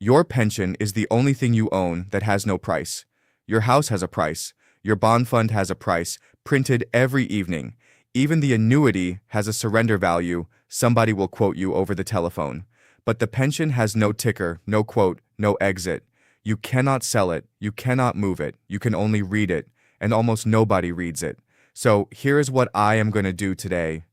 Your pension is the only thing you own that has no price. Your house has a price. Your bond fund has a price, printed every evening. Even the annuity has a surrender value. Somebody will quote you over the telephone. But the pension has no ticker, no quote, no exit. You cannot sell it. You cannot move it. You can only read it, and almost nobody reads it. So here is what I am going to do today.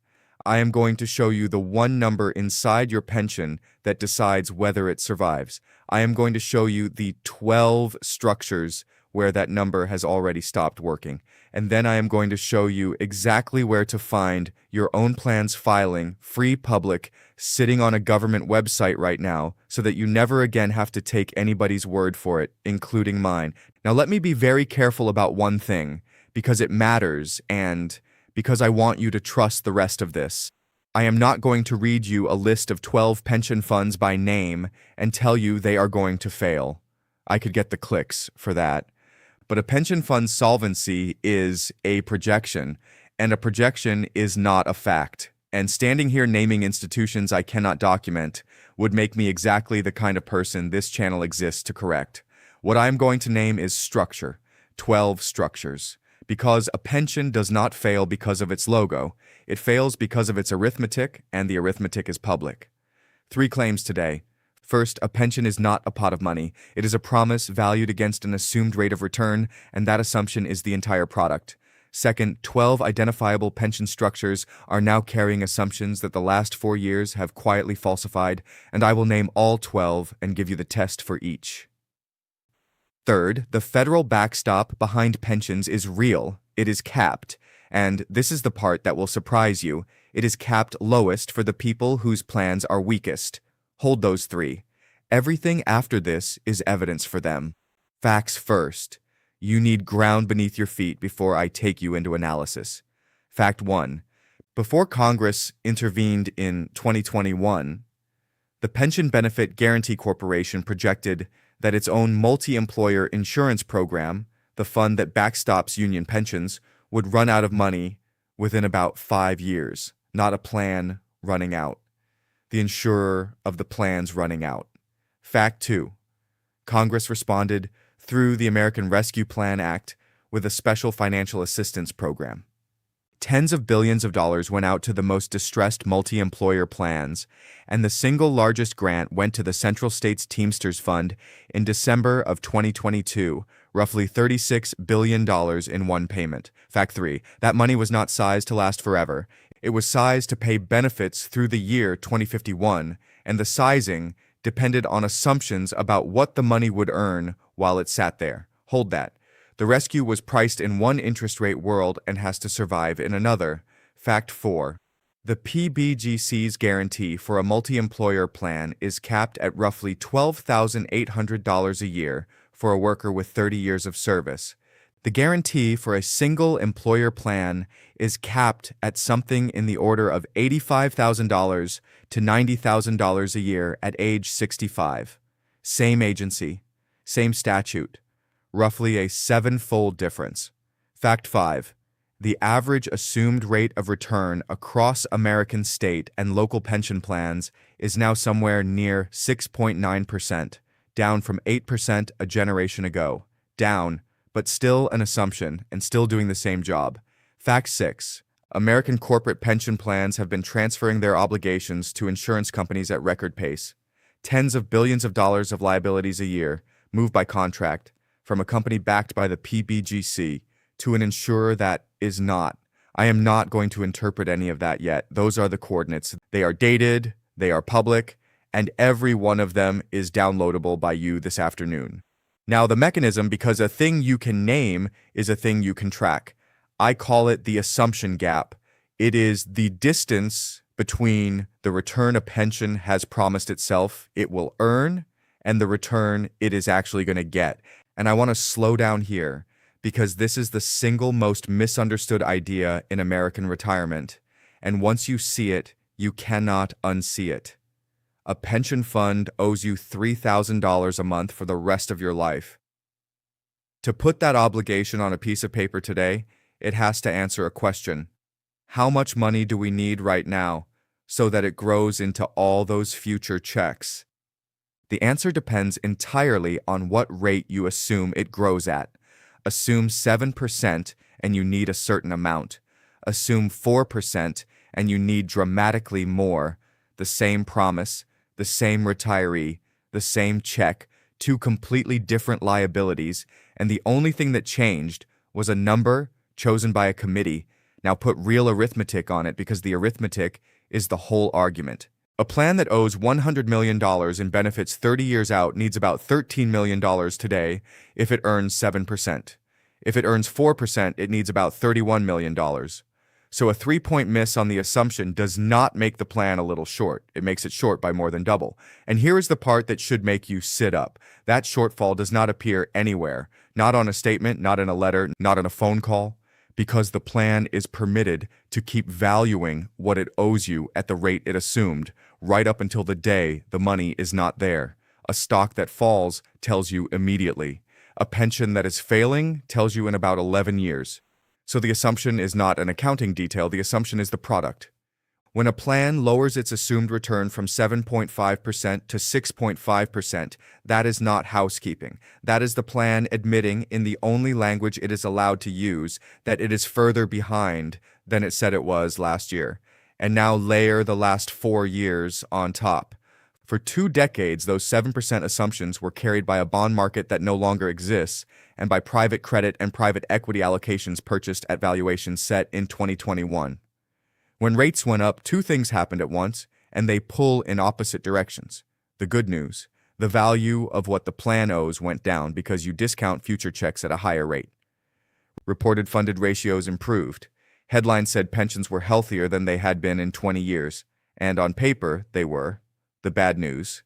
I am going to show you the one number inside your pension that decides whether it survives. I am going to show you the 12 structures where that number has already stopped working. And then I am going to show you exactly where to find your own plan's filing, free public, sitting on a government website right now, so that you never again have to take anybody's word for it, including mine. Now let me be very careful about one thing, because it matters and because I want you to trust the rest of this. I am not going to read you a list of 12 pension funds by name and tell you they are going to fail. I could get the clicks for that. But a pension fund's solvency is a projection, and a projection is not a fact. And standing here naming institutions I cannot document would make me exactly the kind of person this channel exists to correct. What I am going to name is structure, 12 structures. Because a pension does not fail because of its logo. It fails because of its arithmetic, and the arithmetic is public. 3 claims today. First, a pension is not a pot of money. It is a promise valued against an assumed rate of return, and that assumption is the entire product. Second, 12 identifiable pension structures are now carrying assumptions that the last 4 years have quietly falsified, and I will name all 12 and give you the test for each. Third, the federal backstop behind pensions is real. It is capped. And this is the part that will surprise you. It is capped lowest for the people whose plans are weakest. Hold those 3. Everything after this is evidence for them. Facts first. You need ground beneath your feet before I take you into analysis. Fact 1. Before Congress intervened in 2021, the Pension Benefit Guaranty Corporation projected that its own multi-employer insurance program, the fund that backstops union pensions, would run out of money within about 5 years, not a plan running out. The insurer of the plans running out. Fact 2. Congress responded through the American Rescue Plan Act with a special financial assistance program. Tens of billions of dollars went out to the most distressed multi-employer plans, and the single largest grant went to the Central States Teamsters Fund in December of 2022, roughly $36 billion in one payment. Fact 3. That money was not sized to last forever. It was sized to pay benefits through the year 2051, and the sizing depended on assumptions about what the money would earn while it sat there. Hold that. The rescue was priced in one interest rate world and has to survive in another. Fact 4. The PBGC's guarantee for a multi-employer plan is capped at roughly $12,800 a year for a worker with 30 years of service. The guarantee for a single employer plan is capped at something in the order of $85,000 to $90,000 a year at age 65. Same agency, same statute. Roughly a 7-fold difference. Fact 5. The average assumed rate of return across American state and local pension plans is now somewhere near 6.9%, down from 8% a generation ago. Down, but still an assumption and still doing the same job. Fact 6. American corporate pension plans have been transferring their obligations to insurance companies at record pace. Tens of billions of dollars of liabilities a year, moved by contract, from a company backed by the PBGC to an insurer that is not. I am not going to interpret any of that yet. Those are the coordinates. They are dated, they are public, and every one of them is downloadable by you this afternoon. Now the mechanism, because a thing you can name is a thing you can track. I call it the assumption gap. It is the distance between the return a pension has promised itself it will earn and the return it is actually going to get. And I want to slow down here because this is the single most misunderstood idea in American retirement. And once you see it, you cannot unsee it. A pension fund owes you $3,000 a month for the rest of your life. To put that obligation on a piece of paper today, it has to answer a question. How much money do we need right now so that it grows into all those future checks? The answer depends entirely on what rate you assume it grows at. Assume 7% and you need a certain amount. Assume 4% and you need dramatically more. The same promise, the same retiree, the same check, two completely different liabilities, and the only thing that changed was a number chosen by a committee. Now put real arithmetic on it because the arithmetic is the whole argument. A plan that owes $100 million in benefits 30 years out needs about $13 million today if it earns 7%. If it earns 4%, it needs about $31 million. So a 3-point miss on the assumption does not make the plan a little short. It makes it short by more than double. And here is the part that should make you sit up. That shortfall does not appear anywhere, not on a statement, not in a letter, not on a phone call, because the plan is permitted to keep valuing what it owes you at the rate it assumed, right up until the day the money is not there. A stock that falls tells you immediately. A pension that is failing tells you in about 11 years. So the assumption is not an accounting detail, the assumption is the product. When a plan lowers its assumed return from 7.5% to 6.5%, that is not housekeeping. That is the plan admitting, in the only language it is allowed to use, that it is further behind than it said it was last year. And now layer the last 4 years on top. For 2 decades, those 7% assumptions were carried by a bond market that no longer exists, and by private credit and private equity allocations purchased at valuations set in 2021. When rates went up, 2 things happened at once, and they pull in opposite directions. The good news: the value of what the plan owes went down because you discount future checks at a higher rate. Reported funded ratios improved. Headlines said pensions were healthier than they had been in 20 years, and on paper, they were. The bad news: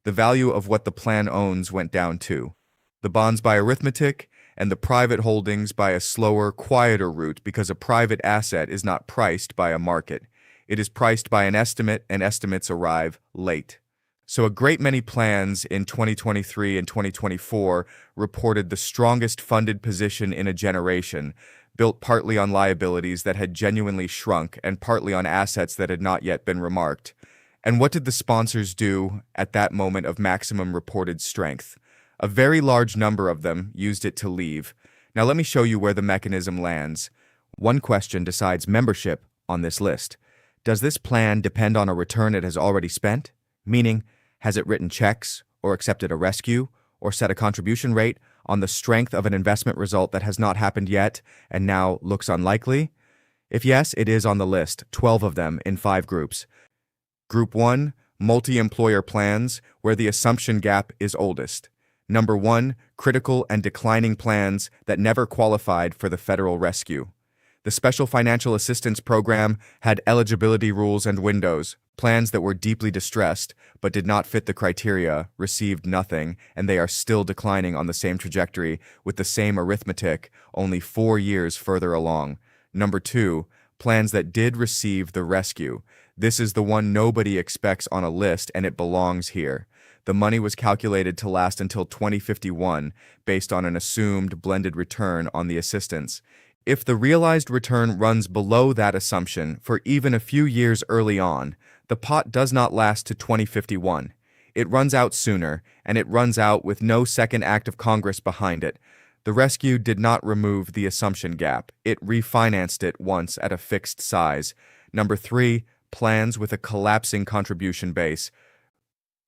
the value of what the plan owns went down too. The bonds by arithmetic, and the private holdings by a slower, quieter route, because a private asset is not priced by a market. It is priced by an estimate, and estimates arrive late. So a great many plans in 2023 and 2024 reported the strongest funded position in a generation, built partly on liabilities that had genuinely shrunk and partly on assets that had not yet been remarked. And what did the sponsors do at that moment of maximum reported strength? A very large number of them used it to leave. Now let me show you where the mechanism lands. One question decides membership on this list. Does this plan depend on a return it has already spent? Meaning, has it written checks, or accepted a rescue, or set a contribution rate on the strength of an investment result that has not happened yet and now looks unlikely? If yes, it is on the list, 12 of them in 5 groups. Group 1, multi-employer plans, where the assumption gap is oldest. Number 1, critical and declining plans that never qualified for the federal rescue. The Special Financial Assistance Program had eligibility rules and windows. Plans that were deeply distressed but did not fit the criteria received nothing, and they are still declining on the same trajectory with the same arithmetic, only 4 years further along. Number 2, plans that did receive the rescue. This is the one nobody expects on a list, and it belongs here. The money was calculated to last until 2051, based on an assumed blended return on the assistance. If the realized return runs below that assumption for even a few years early on, the pot does not last to 2051. It runs out sooner, and it runs out with no second act of Congress behind it. The rescue did not remove the assumption gap. It refinanced it once at a fixed size. Number 3, plans with a collapsing contribution base.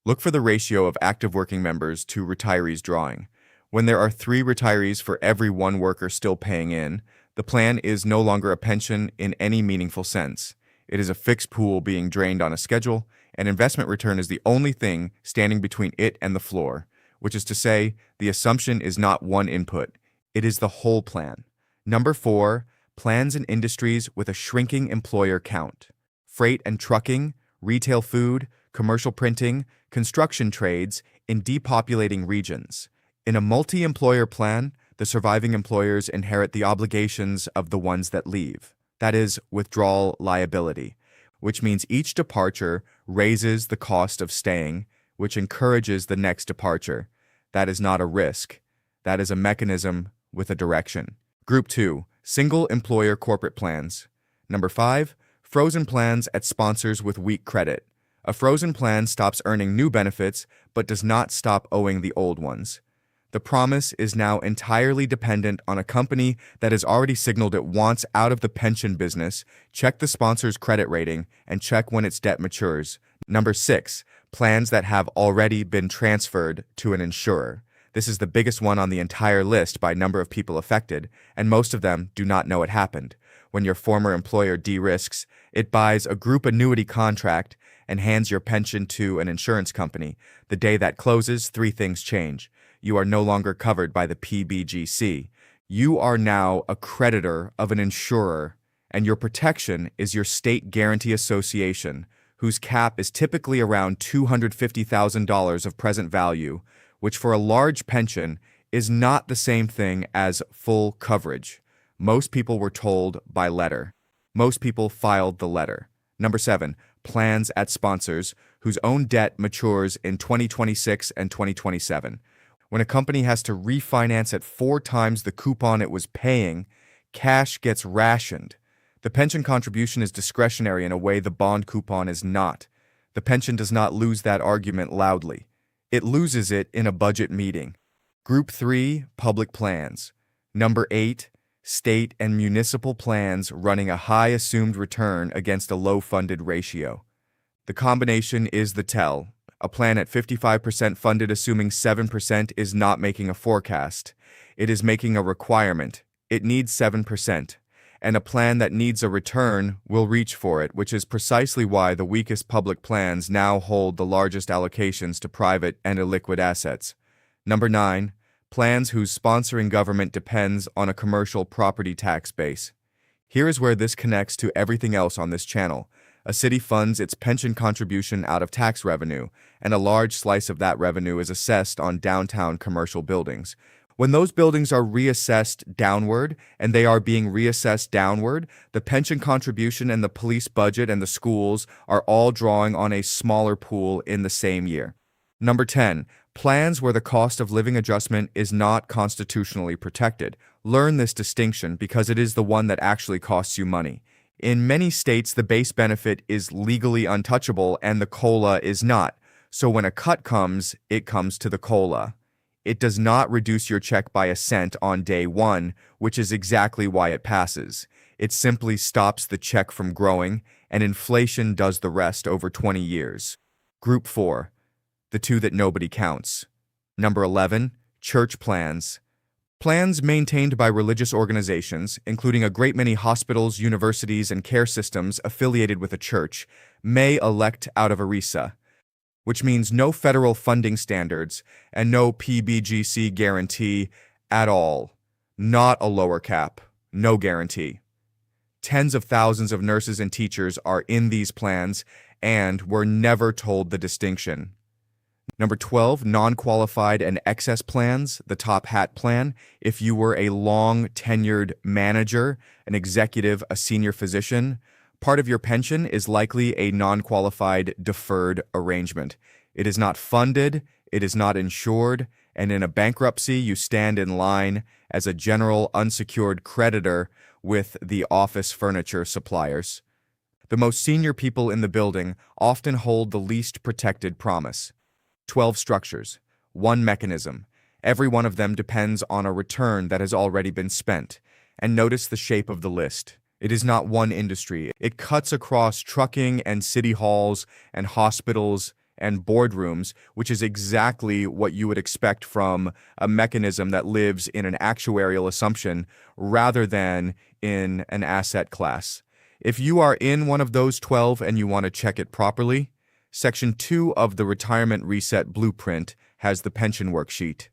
Look for the ratio of active working members to retirees drawing. When there are 3 retirees for every 1 worker still paying in, the plan is no longer a pension in any meaningful sense. It is a fixed pool being drained on a schedule, and investment return is the only thing standing between it and the floor, which is to say, the assumption is not one input. It is the whole plan. Number 4, plans in industries with a shrinking employer count. Freight and trucking, retail food, commercial printing, construction trades in depopulating regions. In a multi-employer plan, the surviving employers inherit the obligations of the ones that leave. That is, withdrawal liability, which means each departure raises the cost of staying, which encourages the next departure. That is not a risk. That is a mechanism with a direction. Group 2, single employer corporate plans. Number 5, frozen plans at sponsors with weak credit. A frozen plan stops earning new benefits but does not stop owing the old ones. The promise is now entirely dependent on a company that has already signaled it wants out of the pension business. Check the sponsor's credit rating and check when its debt matures. Number 6. Plans that have already been transferred to an insurer. This is the biggest one on the entire list by number of people affected, and most of them do not know it happened. When your former employer de-risks, it buys a group annuity contract and hands your pension to an insurance company. The day that closes, 3 things change. You are no longer covered by the PBGC. You are now a creditor of an insurer, and your protection is your state guarantee association, whose cap is typically around $250,000 of present value, which for a large pension is not the same thing as full coverage. Most people were told by letter. Most people filed the letter. Number 7. Plans at sponsors whose own debt matures in 2026 and 2027. When a company has to refinance at 4 times the coupon it was paying, cash gets rationed. The pension contribution is discretionary in a way the bond coupon is not. The pension does not lose that argument loudly. It loses it in a budget meeting. Group 3, public plans. Number 8, state and municipal plans running a high assumed return against a low funded ratio. The combination is the tell. A plan at 55% funded assuming 7% is not making a forecast. It is making a requirement. It needs 7%. And a plan that needs a return will reach for it, which is precisely why the weakest public plans now hold the largest allocations to private and illiquid assets. Number 9, plans whose sponsoring government depends on a commercial property tax base. Here is where this connects to everything else on this channel. A city funds its pension contribution out of tax revenue, and a large slice of that revenue is assessed on downtown commercial buildings. When those buildings are reassessed downward, and they are being reassessed downward, the pension contribution and the police budget and the schools are all drawing on a smaller pool in the same year. Number 10, plans where the cost of living adjustment is not constitutionally protected. Learn this distinction because it is the one that actually costs you money. In many states, the base benefit is legally untouchable and the COLA is not. So when a cut comes, it comes to the COLA. It does not reduce your check by a cent on day 1, which is exactly why it passes. It simply stops the check from growing, and inflation does the rest over 20 years. Group 4, the 2 that nobody counts. Number 11, church plans. Plans maintained by religious organizations, including a great many hospitals, universities, and care systems affiliated with a church, may elect out of ERISA, which means no federal funding standards and no PBGC guarantee at all. Not a lower cap, no guarantee. Tens of thousands of nurses and teachers are in these plans and were never told the distinction. Number 12, non-qualified and excess plans, the top hat plan. If you were a long-tenured manager, an executive, a senior physician, part of your pension is likely a non-qualified deferred arrangement. It is not funded, it is not insured, and in a bankruptcy, you stand in line as a general unsecured creditor with the office furniture suppliers. The most senior people in the building often hold the least protected promise. 12 structures, 1 mechanism. Every one of them depends on a return that has already been spent. And notice the shape of the list. It is not one industry. It cuts across trucking and city halls and hospitals and boardrooms, which is exactly what you would expect from a mechanism that lives in an actuarial assumption rather than in an asset class. If you are in one of those 12 and you want to check it properly, Section 2 of the Retirement Reset Blueprint has the pension worksheet.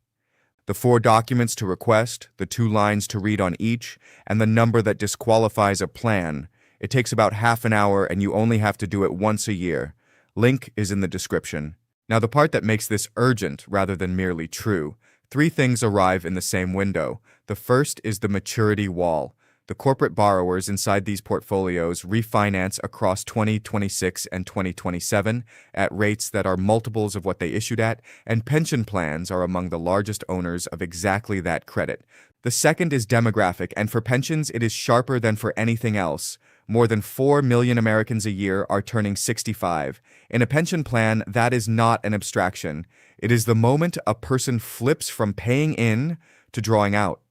The 4 documents to request, the 2 lines to read on each, and the number that disqualifies a plan. It takes about half an hour and you only have to do it once a year. Link is in the description. Now the part that makes this urgent rather than merely true. 3 things arrive in the same window. The first is the maturity wall. The corporate borrowers inside these portfolios refinance across 2026 and 2027 at rates that are multiples of what they issued at, and pension plans are among the largest owners of exactly that credit. The second is demographic, and for pensions it is sharper than for anything else. More than 4 million Americans a year are turning 65. In a pension plan, that is not an abstraction. It is the moment a person flips from paying in to drawing out.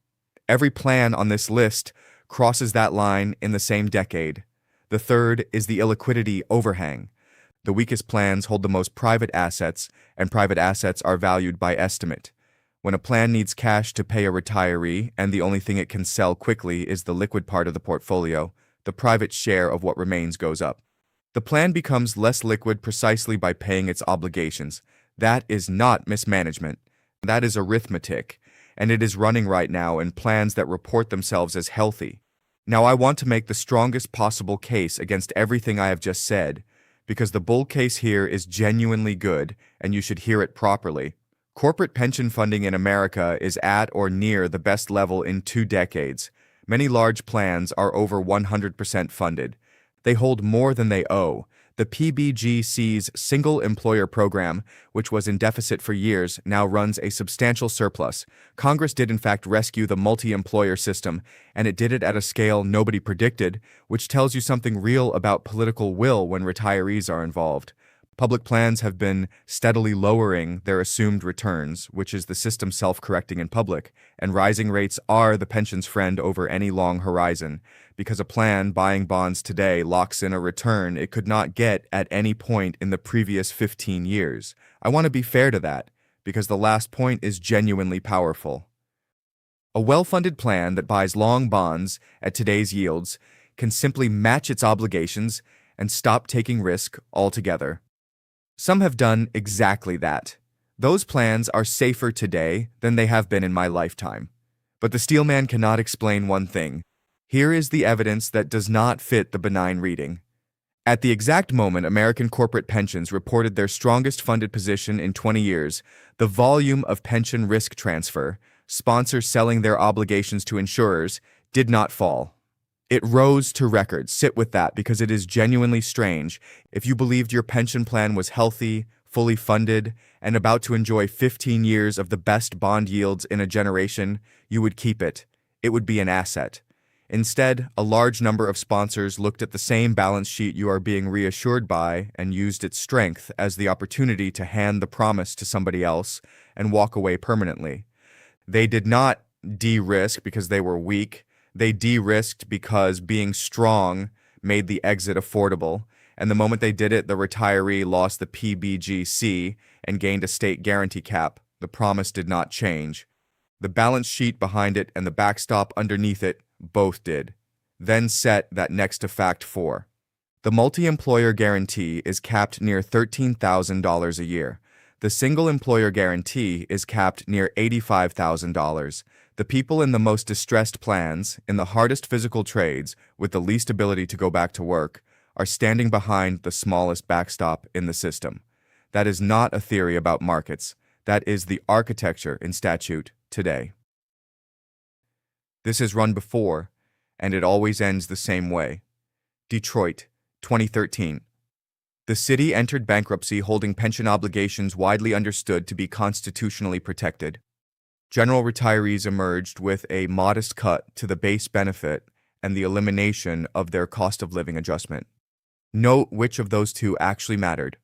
Every plan on this list crosses that line in the same decade. The third is the illiquidity overhang. The weakest plans hold the most private assets, and private assets are valued by estimate. When a plan needs cash to pay a retiree, and the only thing it can sell quickly is the liquid part of the portfolio, the private share of what remains goes up. The plan becomes less liquid precisely by paying its obligations. That is not mismanagement. That is arithmetic, and it is running right now in plans that report themselves as healthy. Now, I want to make the strongest possible case against everything I have just said, because the bull case here is genuinely good, and you should hear it properly. Corporate pension funding in America is at or near the best level in 2 decades. Many large plans are over 100% funded. They hold more than they owe. The PBGC's single employer program, which was in deficit for years, now runs a substantial surplus. Congress did in fact rescue the multi-employer system, and it did it at a scale nobody predicted, which tells you something real about political will when retirees are involved. Public plans have been steadily lowering their assumed returns, which is the system self-correcting in public, and rising rates are the pension's friend over any long horizon, because a plan buying bonds today locks in a return it could not get at any point in the previous 15 years. I want to be fair to that, because the last point is genuinely powerful. A well-funded plan that buys long bonds at today's yields can simply match its obligations and stop taking risk altogether. Some have done exactly that. Those plans are safer today than they have been in my lifetime. But the steelman cannot explain one thing. Here is the evidence that does not fit the benign reading. At the exact moment American corporate pensions reported their strongest funded position in 20 years, the volume of pension risk transfer, sponsors selling their obligations to insurers, did not fall. It rose to records. Sit with that, because it is genuinely strange. If you believed your pension plan was healthy, fully funded, and about to enjoy 15 years of the best bond yields in a generation, you would keep it. It would be an asset. Instead, a large number of sponsors looked at the same balance sheet you are being reassured by and used its strength as the opportunity to hand the promise to somebody else and walk away permanently. They did not de-risk because they were weak. They de-risked because being strong made the exit affordable, and the moment they did it, the retiree lost the PBGC and gained a state guarantee cap. The promise did not change. The balance sheet behind it and the backstop underneath it both did. Then set that next to Fact 4. The multi-employer guarantee is capped near $13,000 a year. The single employer guarantee is capped near $85,000. The people in the most distressed plans, in the hardest physical trades, with the least ability to go back to work, are standing behind the smallest backstop in the system. That is not a theory about markets. That is the architecture in statute today. This has run before, and it always ends the same way. Detroit, 2013. The city entered bankruptcy holding pension obligations widely understood to be constitutionally protected. General retirees emerged with a modest cut to the base benefit and the elimination of their cost of living adjustment. Note which of those two actually mattered.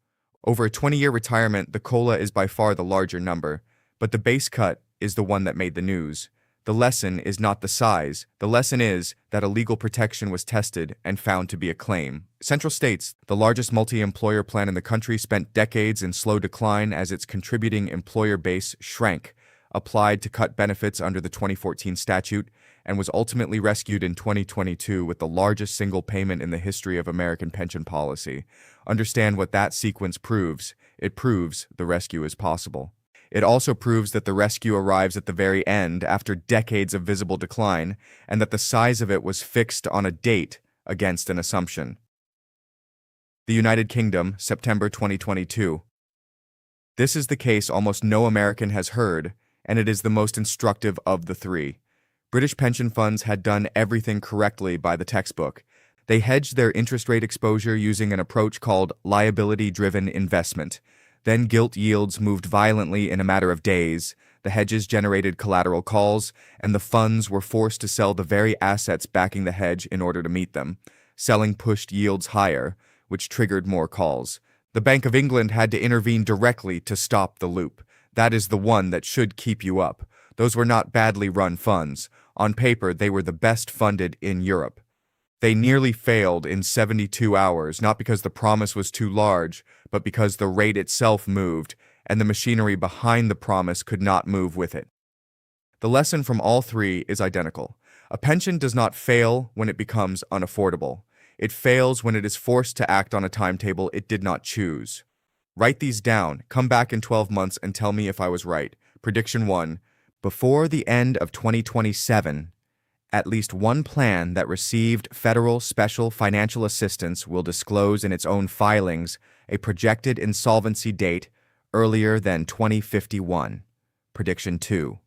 Over a 20-year retirement, the COLA is by far the larger number, but the base cut is the one that made the news. The lesson is not the size. The lesson is that a legal protection was tested and found to be a claim. Central States, the largest multi-employer plan in the country, spent decades in slow decline as its contributing employer base shrank, applied to cut benefits under the 2014 statute, and was ultimately rescued in 2022 with the largest single payment in the history of American pension policy. Understand what that sequence proves. It proves the rescue is possible. It also proves that the rescue arrives at the very end after decades of visible decline, and that the size of it was fixed on a date against an assumption. The United Kingdom, September 2022. This is the case almost no American has heard, and it is the most instructive of the three. British pension funds had done everything correctly by the textbook. They hedged their interest rate exposure using an approach called liability-driven investment. Then gilt yields moved violently in a matter of days, the hedges generated collateral calls, and the funds were forced to sell the very assets backing the hedge in order to meet them. Selling pushed yields higher, which triggered more calls. The Bank of England had to intervene directly to stop the loop. That is the one that should keep you up. Those were not badly run funds. On paper, they were the best funded in Europe. They nearly failed in 72 hours, not because the promise was too large, but because the rate itself moved, and the machinery behind the promise could not move with it. The lesson from all three is identical. A pension does not fail when it becomes unaffordable. It fails when it is forced to act on a timetable it did not choose. Write these down, come back in 12 months and tell me if I was right. Prediction 1. Before the end of 2027, at least one plan that received federal special financial assistance will disclose in its own filings a projected insolvency date earlier than 2051. Prediction 2.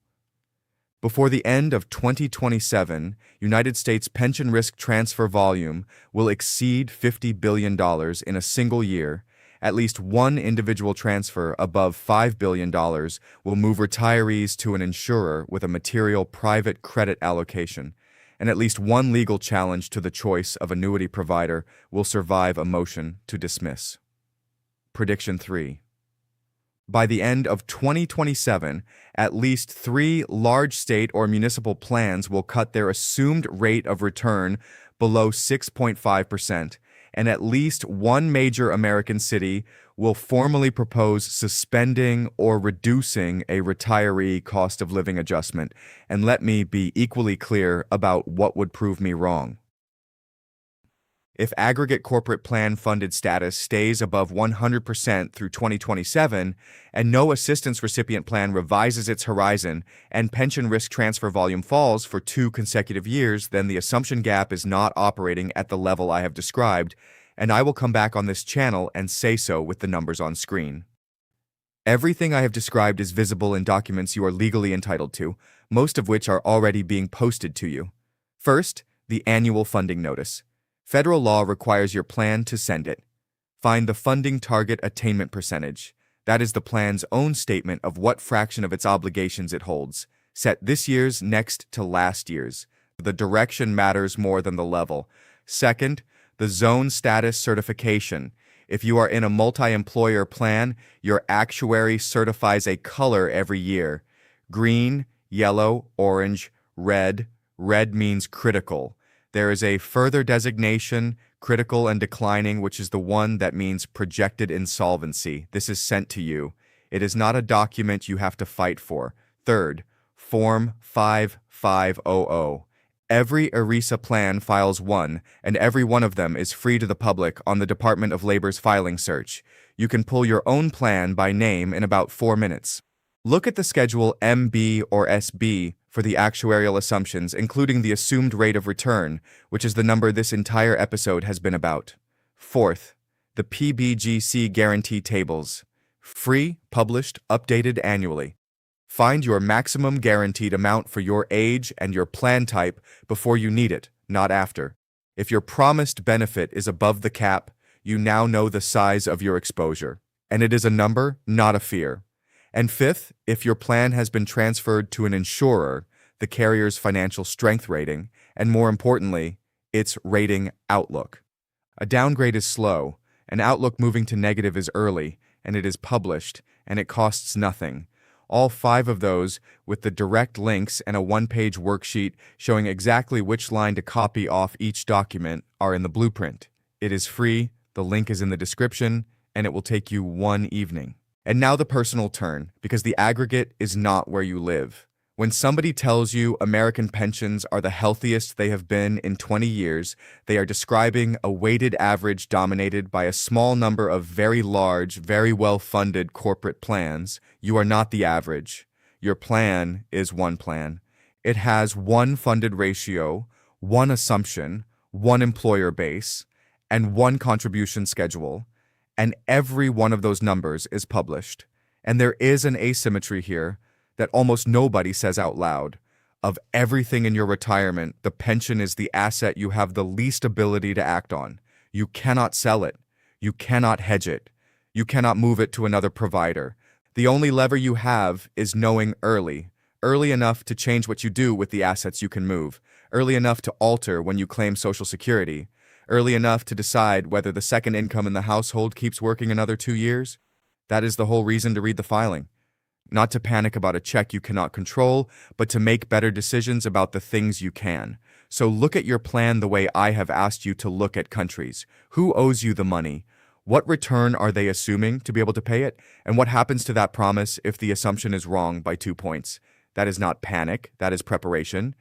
Before the end of 2027, United States pension risk transfer volume will exceed $50 billion in a single year. At least one individual transfer above $5 billion will move retirees to an insurer with a material private credit allocation, and at least one legal challenge to the choice of annuity provider will survive a motion to dismiss. Prediction 3. By the end of 2027, at least 3 large state or municipal plans will cut their assumed rate of return below 6.5%, and at least one major American city will formally propose suspending or reducing a retiree cost of living adjustment. And let me be equally clear about what would prove me wrong. If aggregate corporate plan funded status stays above 100% through 2027, and no assistance recipient plan revises its horizon, and pension risk transfer volume falls for 2 consecutive years, then the assumption gap is not operating at the level I have described, and I will come back on this channel and say so with the numbers on screen. Everything I have described is visible in documents you are legally entitled to, most of which are already being posted to you. First, the annual funding notice. Federal law requires your plan to send it. Find the funding target attainment percentage. That is the plan's own statement of what fraction of its obligations it holds. Set this year's next to last year's. The direction matters more than the level. Second, the zone status certification. If you are in a multi-employer plan, your actuary certifies a color every year. Green, yellow, orange, red. Red means critical. There is a further designation, critical and declining, which is the one that means projected insolvency. This is sent to you. It is not a document you have to fight for. Third, Form 5500. Every ERISA plan files one, and every one of them is free to the public on the Department of Labor's filing search. You can pull your own plan by name in about 4 minutes. Look at the Schedule MB or SB for the actuarial assumptions, including the assumed rate of return, which is the number this entire episode has been about. Fourth, the PBGC guarantee tables. Free, published, updated annually. Find your maximum guaranteed amount for your age and your plan type before you need it, not after. If your promised benefit is above the cap, you now know the size of your exposure. And it is a number, not a fear. And fifth, if your plan has been transferred to an insurer, the carrier's financial strength rating, and more importantly, its rating outlook. A downgrade is slow, an outlook moving to negative is early, and it is published, and it costs nothing. All 5 of those, with the direct links and a 1-page worksheet showing exactly which line to copy off each document, are in the blueprint. It is free, the link is in the description, and it will take you 1 evening. And now the personal turn, because the aggregate is not where you live. When somebody tells you American pensions are the healthiest they have been in 20 years, they are describing a weighted average dominated by a small number of very large, very well-funded corporate plans. You are not the average. Your plan is one plan. It has one funded ratio, one assumption, one employer base, and one contribution schedule. And every one of those numbers is published. And there is an asymmetry here that almost nobody says out loud. Of everything in your retirement, the pension is the asset you have the least ability to act on. You cannot sell it. You cannot hedge it. You cannot move it to another provider. The only lever you have is knowing early enough to change what you do with the assets you can move, early enough to alter when you claim Social Security, early enough to decide whether the second income in the household keeps working another 2 years? That is the whole reason to read the filing. Not to panic about a check you cannot control, but to make better decisions about the things you can. So look at your plan the way I have asked you to look at countries. Who owes you the money? What return are they assuming to be able to pay it? And what happens to that promise if the assumption is wrong by 2 points? That is not panic, that is preparation.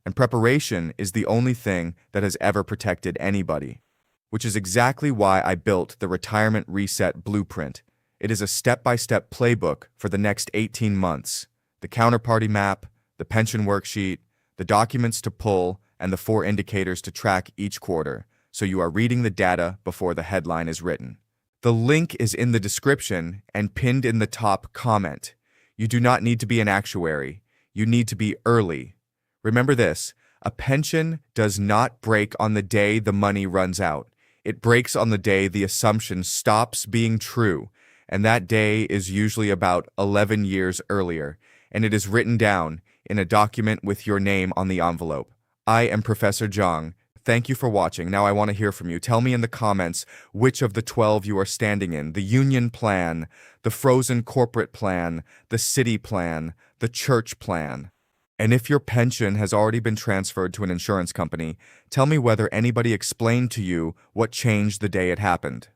And preparation is the only thing that has ever protected anybody. Which is exactly why I built the Retirement Reset Blueprint. It is a step-by-step playbook for the next 18 months. The counterparty map, the pension worksheet, the documents to pull, and the 4 indicators to track each quarter, so you are reading the data before the headline is written. The link is in the description and pinned in the top comment. You do not need to be an actuary. You need to be early. Remember this, a pension does not break on the day the money runs out. It breaks on the day the assumption stops being true, and that day is usually about 11 years earlier, and it is written down in a document with your name on the envelope. I am Professor Zhang. Thank you for watching. Now I want to hear from you. Tell me in the comments which of the 12 you are standing in. The union plan, the frozen corporate plan, the city plan, the church plan. And if your pension has already been transferred to an insurance company, tell me whether anybody explained to you what changed the day it happened.